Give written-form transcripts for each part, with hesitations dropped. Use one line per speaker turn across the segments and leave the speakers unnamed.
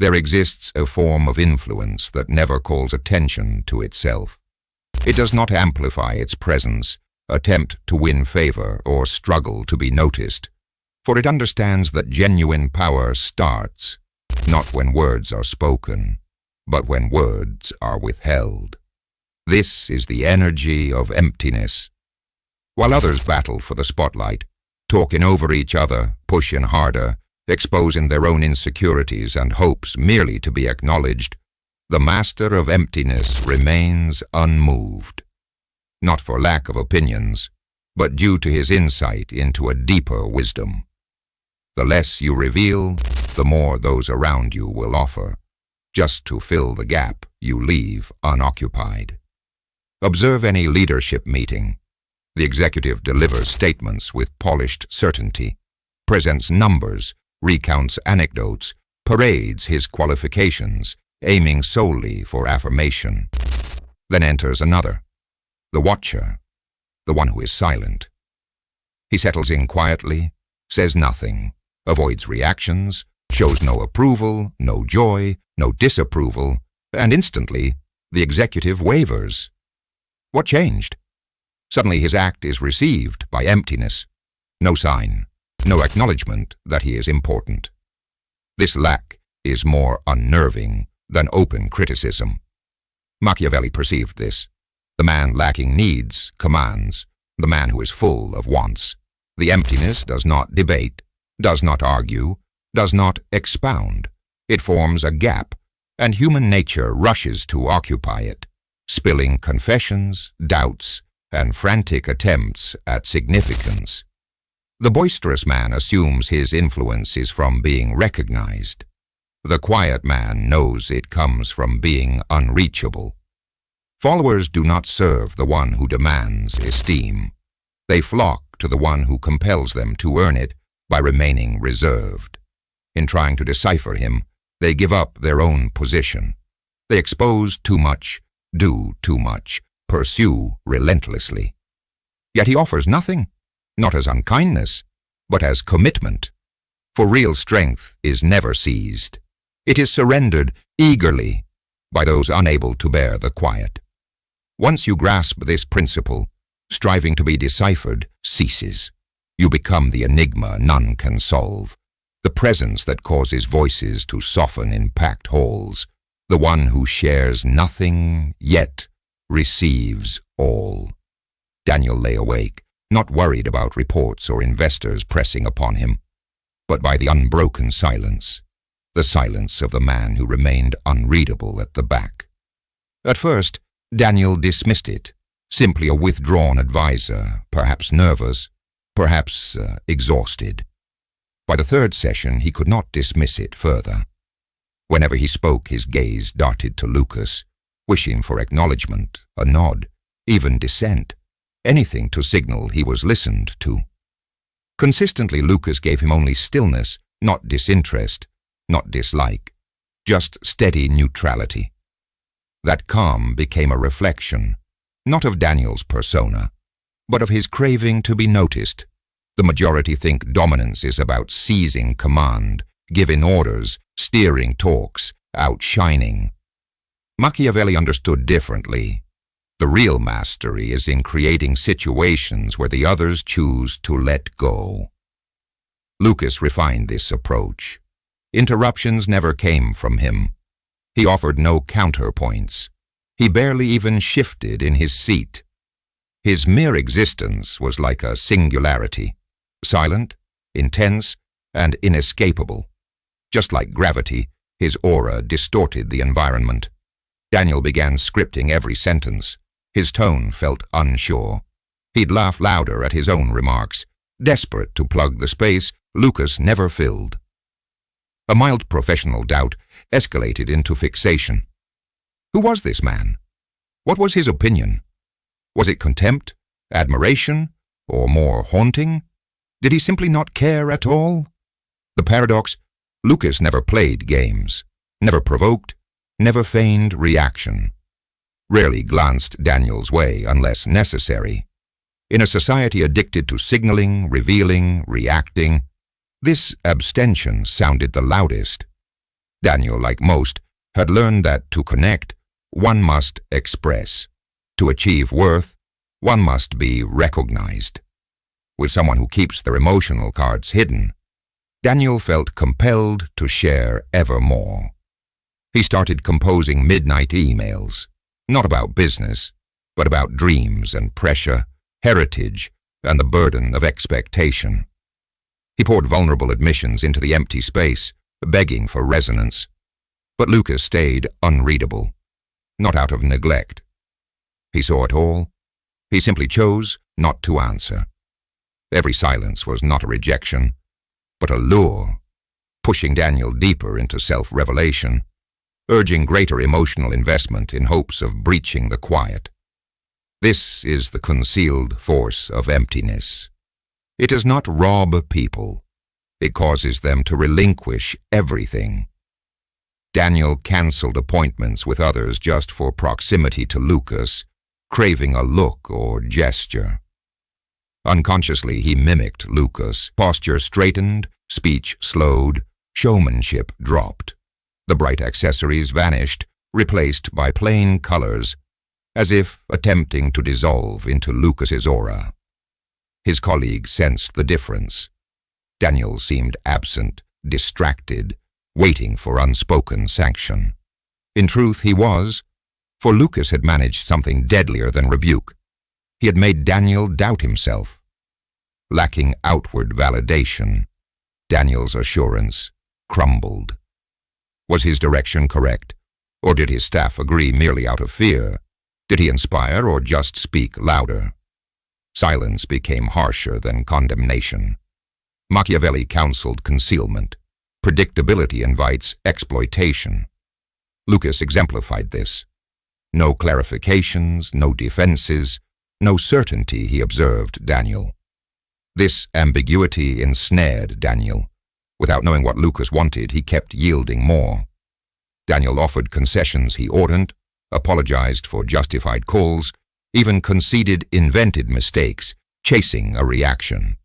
There exists a form of influence that never calls attention to itself. It does not amplify its presence, attempt to win favor, or struggle to be noticed, for it understands that genuine power starts, not when words are spoken, but when words are withheld. This is the energy of emptiness. While others battle for the spotlight, talking over each other, pushing harder, exposing their own insecurities and hopes merely to be acknowledged, the master of emptiness remains unmoved. Not for lack of opinions, but due to his insight into a deeper wisdom. The less you reveal, the more those around you will offer, just to fill the gap you leave unoccupied. Observe any leadership meeting. The executive delivers statements with polished certainty, presents numbers, recounts anecdotes, parades his qualifications, aiming solely for affirmation. Then enters another, the watcher, the one who is silent. He settles in quietly, says nothing, avoids reactions, shows no approval, no joy, no disapproval, and instantly the executive wavers. What changed? Suddenly his act is received by emptiness. No sign, no acknowledgement that he is important. This lack is more unnerving than open criticism. Machiavelli perceived this. The man lacking needs commands, the man who is full of wants. The emptiness does not debate, does not argue, does not expound. It forms a gap, and human nature rushes to occupy it, spilling confessions, doubts, and frantic attempts at significance. The boisterous man assumes his influence is from being recognized. The quiet man knows it comes from being unreachable. Followers do not serve the one who demands esteem. They flock to the one who compels them to earn it by remaining reserved. In trying to decipher him, they give up their own position. They expose too much, do too much, pursue relentlessly. Yet he offers nothing, not as unkindness, but as commitment. For real strength is never seized. It is surrendered eagerly by those unable to bear the quiet. Once you grasp this principle, striving to be deciphered ceases. You become the enigma none can solve, the presence that causes voices to soften in packed halls, the one who shares nothing, yet receives all. Daniel lay awake, not worried about reports or investors pressing upon him, but by the unbroken silence, the silence of the man who remained unreadable at the back. At first, Daniel dismissed it, simply a withdrawn advisor, perhaps nervous, perhaps exhausted. By the third session, he could not dismiss it further. Whenever he spoke, his gaze darted to Lucas, wishing for acknowledgement, a nod, even dissent, anything to signal he was listened to. Consistently, Lucas gave him only stillness, not disinterest, not dislike, just steady neutrality. That calm became a reflection, not of Daniel's persona, but of his craving to be noticed. The majority think dominance is about seizing command, giving orders, steering talks, outshining. Machiavelli understood differently. The real mastery is in creating situations where the others choose to let go. Lucas refined this approach. Interruptions never came from him. He offered no counterpoints. He barely even shifted in his seat. His mere existence was like a singularity, silent, intense, and inescapable. Just like gravity, his aura distorted the environment. Daniel began scripting every sentence. His tone felt unsure. He'd laugh louder at his own remarks, desperate to plug the space Lucas never filled. A mild professional doubt escalated into fixation. Who was this man? What was his opinion? Was it contempt, admiration, or more haunting? Did he simply not care at all? The paradox: Lucas never played games, never provoked, never feigned reaction. Rarely glanced Daniel's way unless necessary. In a society addicted to signaling, revealing, reacting, this abstention sounded the loudest. Daniel, like most, had learned that to connect, one must express. To achieve worth, one must be recognized. With someone who keeps their emotional cards hidden, Daniel felt compelled to share ever more. He started composing midnight emails, not about business, but about dreams and pressure, heritage, and the burden of expectation. He poured vulnerable admissions into the empty space, begging for resonance. But Lucas stayed unreadable, not out of neglect. He saw it all. He simply chose not to answer. Every silence was not a rejection, but a lure, pushing Daniel deeper into self-revelation, urging greater emotional investment in hopes of breaching the quiet. This is the concealed force of emptiness. It does not rob people. It causes them to relinquish everything. Daniel cancelled appointments with others just for proximity to Lucas, craving a look or gesture. Unconsciously, he mimicked Lucas. Posture straightened, speech slowed, showmanship dropped. The bright accessories vanished, replaced by plain colors, as if attempting to dissolve into Lucas's aura. His colleagues sensed the difference. Daniel seemed absent, distracted, waiting for unspoken sanction. In truth, he was, for Lucas had managed something deadlier than rebuke. He had made Daniel doubt himself. Lacking outward validation, Daniel's assurance crumbled. Was his direction correct, or did his staff agree merely out of fear? Did he inspire or just speak louder? Silence became harsher than condemnation. Machiavelli counseled concealment. Predictability invites exploitation. Lucas exemplified this. No clarifications, no defenses, no certainty, he observed Daniel. This ambiguity ensnared Daniel. Without knowing what Lucas wanted, he kept yielding more. Daniel offered concessions he oughtn't, apologized for justified calls, even conceded invented mistakes, chasing a reaction.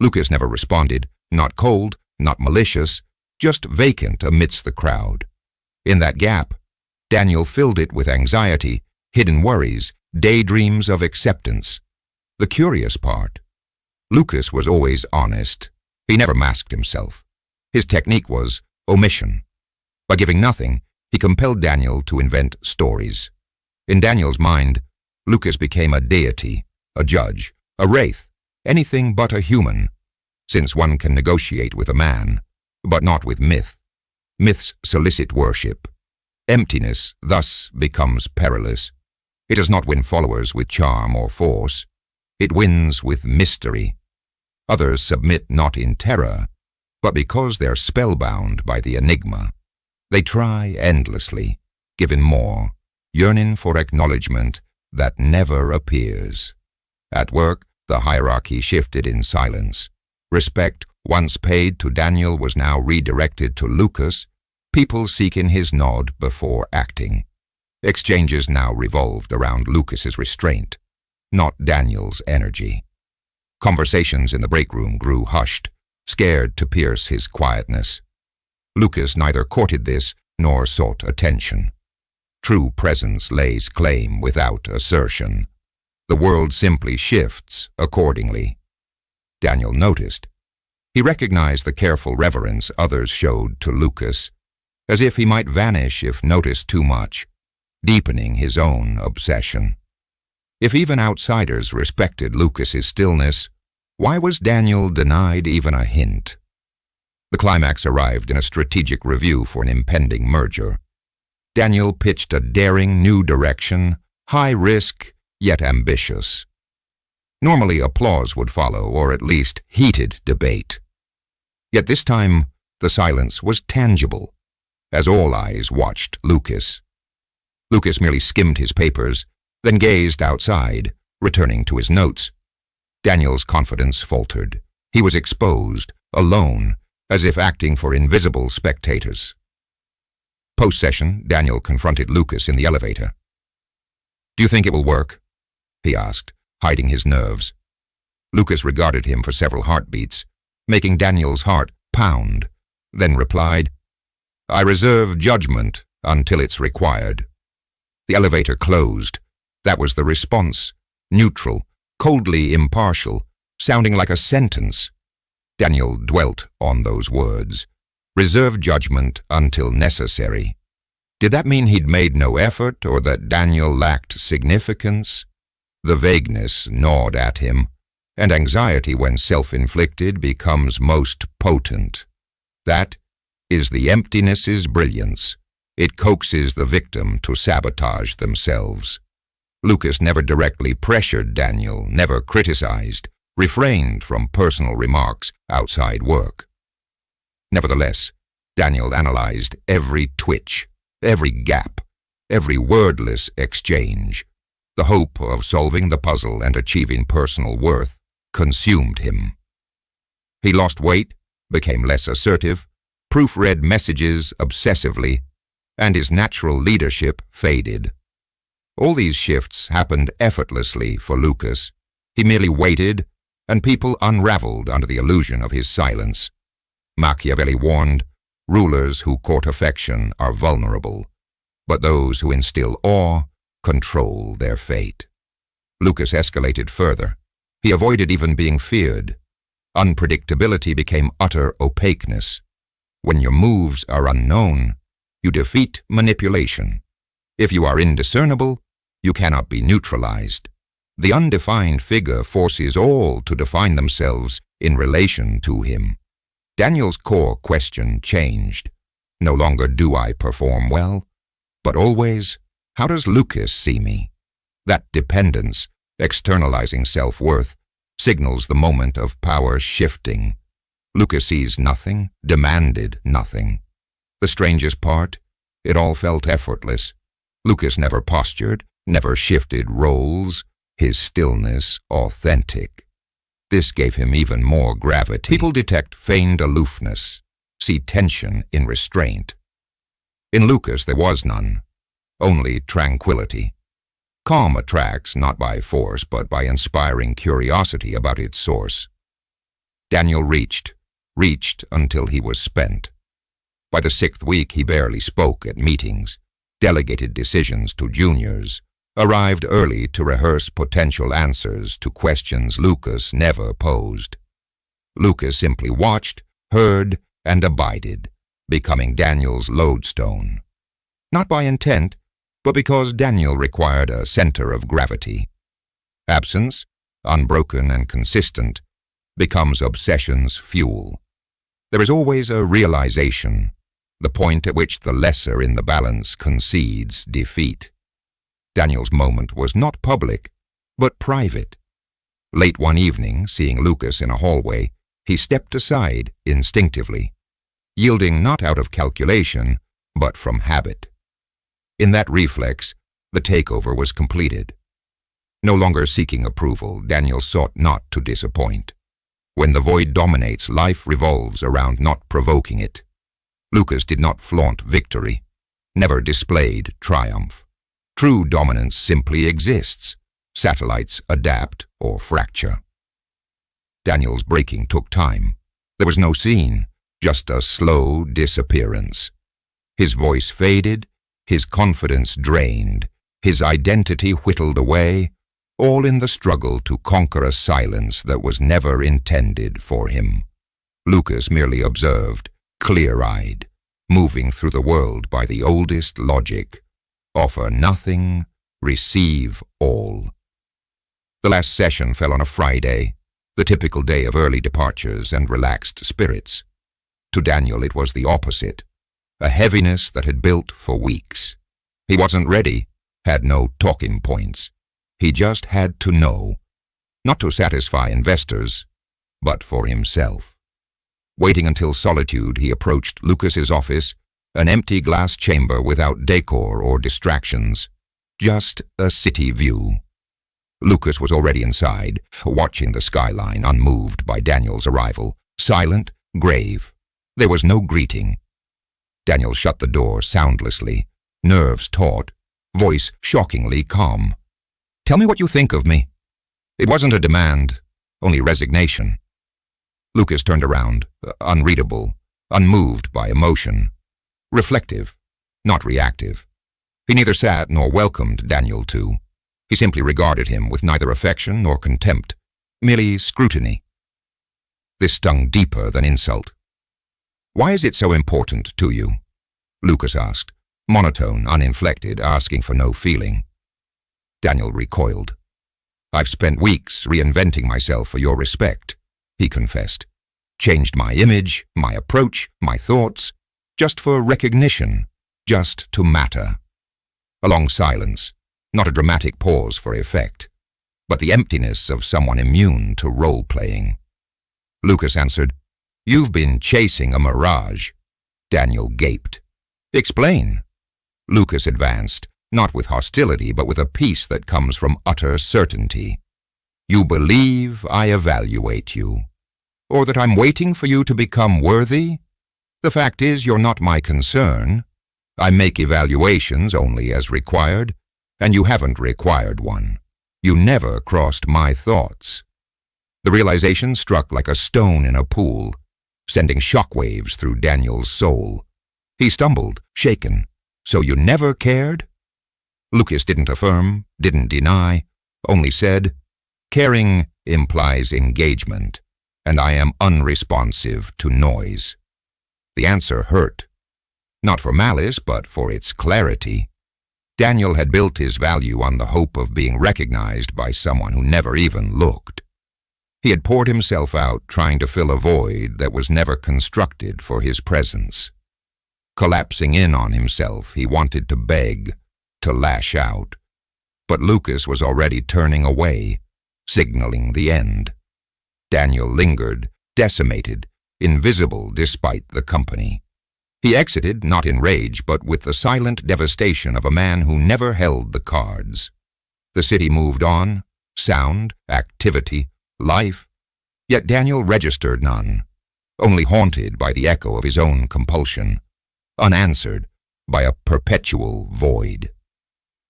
Lucas never responded, not cold, not malicious, just vacant amidst the crowd. In that gap, Daniel filled it with anxiety, hidden worries, daydreams of acceptance. The curious part, Lucas was always honest. He never masked himself. His technique was omission. By giving nothing, he compelled Daniel to invent stories. In Daniel's mind, Lucas became a deity, a judge, a wraith, anything but a human, since one can negotiate with a man, but not with myth. Myths solicit worship. Emptiness thus becomes perilous. It does not win followers with charm or force. It wins with mystery. Others submit not in terror, but because they're spellbound by the enigma. They try endlessly, given more, yearning for acknowledgement that never appears. At work, the hierarchy shifted in silence. Respect, once paid to Daniel, was now redirected to Lucas, people seeking his nod before acting. Exchanges now revolved around Lucas's restraint, not Daniel's energy. Conversations in the break room grew hushed, scared to pierce his quietness. Lucas neither courted this nor sought attention. True presence lays claim without assertion. The world simply shifts accordingly. Daniel noticed. He recognized the careful reverence others showed to Lucas, as if he might vanish if noticed too much, deepening his own obsession. If even outsiders respected Lucas's stillness, why was Daniel denied even a hint? The climax arrived in a strategic review for an impending merger. Daniel pitched a daring new direction, high risk, yet ambitious. Normally applause would follow, or at least heated debate. Yet this time, the silence was tangible, as all eyes watched Lucas. Lucas merely skimmed his papers, then gazed outside, returning to his notes. Daniel's confidence faltered. He was exposed, alone, as if acting for invisible spectators. Post-session, Daniel confronted Lucas in the elevator. "Do you think it will work?" he asked, hiding his nerves. Lucas regarded him for several heartbeats, making Daniel's heart pound, then replied, I reserve judgment until it's required. The elevator closed. That was the response. Neutral, coldly impartial, sounding like a sentence. Daniel dwelt on those words. Reserve judgment until necessary. Did that mean he'd made no effort, or that Daniel lacked significance? The vagueness gnawed at him, and anxiety when self-inflicted becomes most potent. That is the emptiness's brilliance. It coaxes the victim to sabotage themselves. Lucas never directly pressured Daniel, never criticized, refrained from personal remarks outside work. Nevertheless, Daniel analyzed every twitch, every gap, every wordless exchange. The hope of solving the puzzle and achieving personal worth consumed him. He lost weight, became less assertive, proofread messages obsessively, and his natural leadership faded. All these shifts happened effortlessly for Lucas. He merely waited, and people unraveled under the illusion of his silence. Machiavelli warned, rulers who court affection are vulnerable, but those who instill awe control their fate. Lucas escalated further. He avoided even being feared. Unpredictability became utter opaqueness. When your moves are unknown, you defeat manipulation. If you are indiscernible, you cannot be neutralized. The undefined figure forces all to define themselves in relation to him. Daniel's core question changed. No longer do I perform well, but always, how does Lucas see me? That dependence, externalizing self-worth, signals the moment of power shifting. Lucas sees nothing, demanded nothing. The strangest part, it all felt effortless. Lucas never postured, never shifted roles, his stillness authentic. This gave him even more gravity. People detect feigned aloofness, see tension in restraint. In Lucas there was none, only tranquility. Calm attracts not by force, but by inspiring curiosity about its source. Daniel reached until he was spent. By the 6th week he barely spoke at meetings, delegated decisions to juniors, arrived early to rehearse potential answers to questions Lucas never posed. Lucas simply watched, heard, and abided, becoming Daniel's lodestone. Not by intent, but because Daniel required a center of gravity. Absence, unbroken and consistent, becomes obsession's fuel. There is always a realization, the point at which the lesser in the balance concedes defeat. Daniel's moment was not public, but private. Late one evening, seeing Lucas in a hallway, he stepped aside instinctively, yielding not out of calculation, but from habit. In that reflex, the takeover was completed. No longer seeking approval, Daniel sought not to disappoint. When the void dominates, life revolves around not provoking it. Lucas did not flaunt victory, never displayed triumph. True dominance simply exists. Satellites adapt or fracture. Daniel's breaking took time. There was no scene, just a slow disappearance. His voice faded, his confidence drained, his identity whittled away, all in the struggle to conquer a silence that was never intended for him. Lucas merely observed, clear-eyed, moving through the world by the oldest logic. Offer nothing, receive all. The last session fell on a Friday, the typical day of early departures and relaxed spirits. To Daniel it was the opposite, a heaviness that had built for weeks. He wasn't ready, had no talking points. He just had to know, not to satisfy investors, but for himself. Waiting until solitude, he approached Lucas's office, an empty glass chamber without decor or distractions, just a city view. Lucas was already inside, watching the skyline unmoved by Daniel's arrival, silent, grave. There was no greeting. Daniel shut the door soundlessly, nerves taut, voice shockingly calm. "Tell me what you think of me." It wasn't a demand, only resignation. Lucas turned around, unreadable, unmoved by emotion. reflective, not reactive. He neither sat nor welcomed Daniel to. He simply regarded him with neither affection nor contempt, merely scrutiny. This stung deeper than insult. "Why is it so important to you?" Lucas asked, monotone, uninflected, asking for no feeling. Daniel recoiled. "I've spent weeks reinventing myself for your respect," he confessed. "Changed my image, my approach, my thoughts, just for recognition, just to matter." A long silence, not a dramatic pause for effect, but the emptiness of someone immune to role-playing. Lucas answered, "You've been chasing a mirage." Daniel gaped. "Explain." Lucas advanced, not with hostility, but with a peace that comes from utter certainty. "You believe I evaluate you, or that I'm waiting for you to become worthy? The fact is, you're not my concern. I make evaluations only as required, and you haven't required one. You never crossed my thoughts." The realization struck like a stone in a pool, sending shockwaves through Daniel's soul. He stumbled, shaken. "So you never cared?" Lucas didn't affirm, didn't deny, only said, "Caring implies engagement, and I am unresponsive to noise." The answer hurt. Not for malice, but for its clarity. Daniel had built his value on the hope of being recognized by someone who never even looked. He had poured himself out trying to fill a void that was never constructed for his presence. Collapsing in on himself, he wanted to beg, to lash out. But Lucas was already turning away, signaling the end. Daniel lingered, decimated, invisible despite the company. He exited, not in rage, but with the silent devastation of a man who never held the cards. The city moved on, sound, activity, life, yet Daniel registered none, only haunted by the echo of his own compulsion, unanswered by a perpetual void.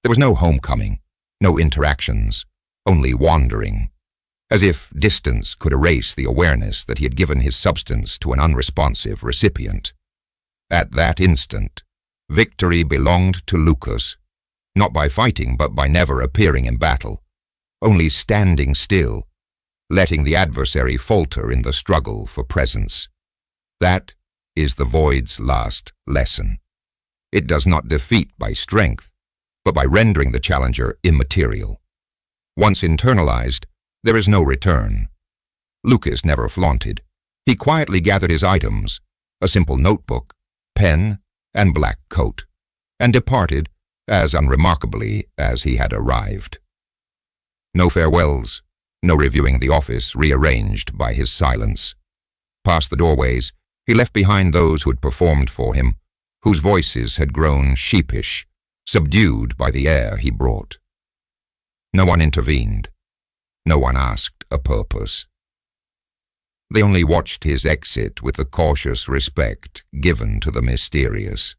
There was no homecoming, no interactions, only wandering, as if distance could erase the awareness that he had given his substance to an unresponsive recipient. At that instant, victory belonged to Lucas, not by fighting but by never appearing in battle, only standing still, letting the adversary falter in the struggle for presence. That is the void's last lesson. It does not defeat by strength, but by rendering the challenger immaterial. Once internalized, there is no return. Lucas never flaunted. He quietly gathered his items, a simple notebook, pen, and black coat, and departed as unremarkably as he had arrived. No farewells, no reviewing the office rearranged by his silence. Past the doorways, he left behind those who had performed for him, whose voices had grown sheepish, subdued by the air he brought. No one intervened. No one asked a purpose. They only watched his exit with the cautious respect given to the mysterious.